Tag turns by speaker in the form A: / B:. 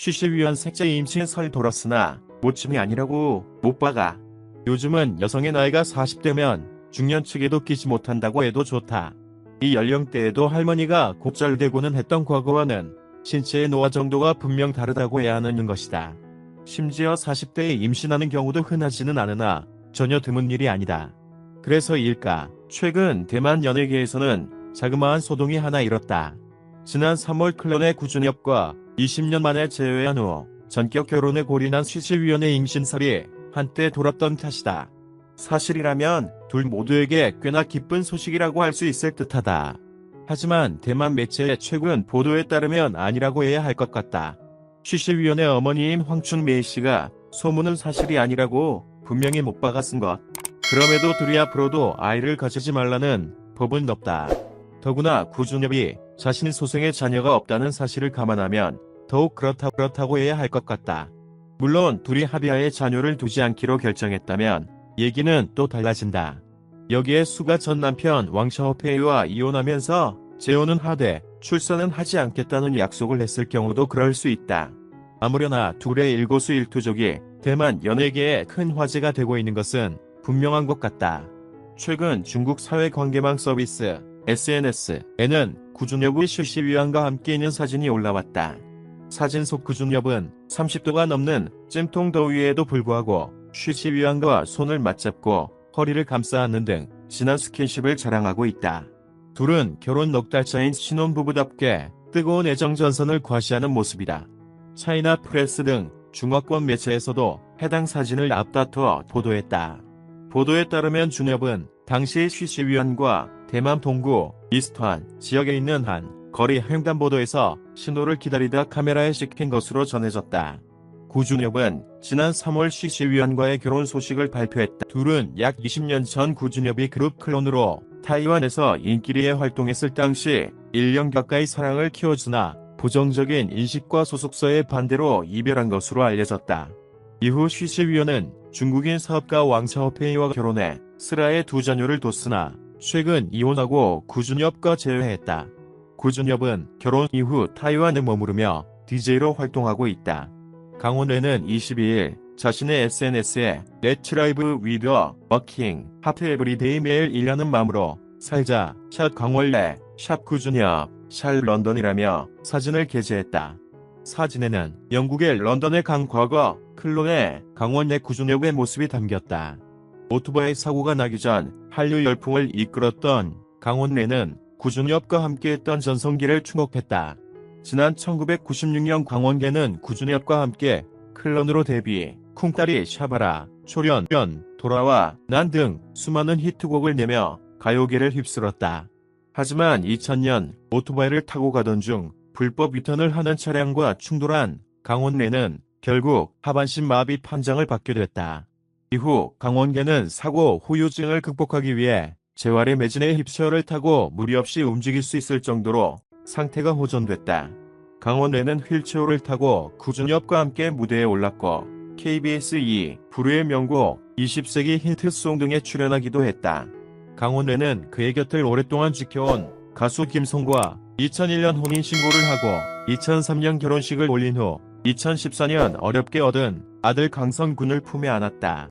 A: 쉬쉬위한 셋째 임신 설 돌았으나 모침이 아니라고 못 박아. 요즘은 여성의 나이가 40대면 중년층에도 끼지 못한다고 해도 좋다. 이 연령대에도 할머니가 곧잘되고는 했던 과거와는 신체의 노화 정도가 분명 다르다고 해야 하는 것이다. 심지어 40대에 임신하는 경우도 흔하지는 않으나 전혀 드문 일이 아니다. 그래서일까, 최근 대만 연예계에서는 자그마한 소동이 하나 일었다. 지난 3월 클론의 구준엽과 20년 만에 재회한 후 전격 결혼에 골인한 쉬쉬위원의 임신설이 한때 돌았던 탓이다. 사실이라면 둘 모두에게 꽤나 기쁜 소식이라고 할 수 있을 듯하다. 하지만 대만 매체의 최근 보도에 따르면 아니라고 해야 할 것 같다. 쉬쉬위원의 어머니인 황춘메이 씨가 소문은 사실이 아니라고 분명히 못 박아 쓴 것. 그럼에도 둘이 앞으로도 아이를 가지지 말라는 법은 없다. 더구나 구준엽이 자신 소생의 자녀가 없다는 사실을 감안하면 더욱 그렇다고 해야 할 것 같다. 물론 둘이 합의하에 자녀를 두지 않기로 결정했다면 얘기는 또 달라진다. 여기에 수가 전 남편 왕샤오페이와 이혼하면서 재혼은 하되 출산은 하지 않겠다는 약속을 했을 경우도 그럴 수 있다. 아무려나 둘의 일거수일투족이 대만 연예계에 큰 화제가 되고 있는 것은 분명한 것 같다. 최근 중국 사회관계망 서비스 SNS에는 구준엽의 쉬쉬위원과 함께 있는 사진이 올라왔다. 사진 속 구준엽은 30도가 넘는 찜통 더위에도 불구하고 쉬쉬위원과 손을 맞잡고 허리를 감싸 안는 등 진한 스킨십을 자랑하고 있다. 둘은 결혼 넉 달 차인 신혼부부답게 뜨거운 애정 전선을 과시하는 모습이다. 차이나 프레스 등 중화권 매체에서도 해당 사진을 앞다투어 보도했다. 보도에 따르면 준엽은 당시 쉬쉬위원과 대만 동구 이스트한 지역에 있는 한 거리 횡단보도에서 신호를 기다리다 카메라에 찍힌 것으로 전해졌다. 구준엽은 지난 3월 쉬쉬위원과의 결혼 소식을 발표했다. 둘은 약 20년 전 구준엽이 그룹 클론으로 타이완에서 인기리에 활동했을 당시 1년 가까이 사랑을 키워주나 부정적인 인식과 소속사의 반대로 이별한 것으로 알려졌다. 이후 쉬쉬위원은 중국인 사업가 왕샤오페이와 결혼해 슬하에 두 자녀를 뒀으나 최근 이혼하고 구준엽과 재회했다. 구준엽은 결혼 이후 타이완에 머무르며 DJ로 활동하고 있다. 강원래는 22일 자신의 SNS에 Let's Live with a King 하트 에브리데이 매일 일하는 마음으로 살자 샷 강원래 샵 구준엽 샬 런던이라며 사진을 게재했다. 사진에는 영국의 런던의 강과거 클론의 강원래 구준엽의 모습이 담겼다. 오토바이 사고가 나기 전 한류 열풍을 이끌었던 강원래는 구준엽과 함께했던 전성기를 추억했다. 지난 1996년 강원래는 구준엽과 함께 클론으로 데뷔, 쿵따리 샤바라, 초련, 돌아와, 난 등 수많은 히트곡을 내며 가요계를 휩쓸었다. 하지만 2000년 오토바이를 타고 가던 중 불법 유턴을 하는 차량과 충돌한 강원래는 결국 하반신 마비 판정을 받게 됐다. 이후 강원래는 사고 후유증을 극복하기 위해 재활의 매진의 힙체어를 타고 무리 없이 움직일 수 있을 정도로 상태가 호전됐다. 강원래는 휠체어를 타고 구준엽과 함께 무대에 올랐고 KBS 2 불후의 명곡 20세기 힌트송 등에 출연하기도 했다. 강원래는 그의 곁을 오랫동안 지켜온 가수 김성과 2001년 혼인신고를 하고 2003년 결혼식을 올린 후 2014년 어렵게 얻은 아들 강성군을 품에 안았다.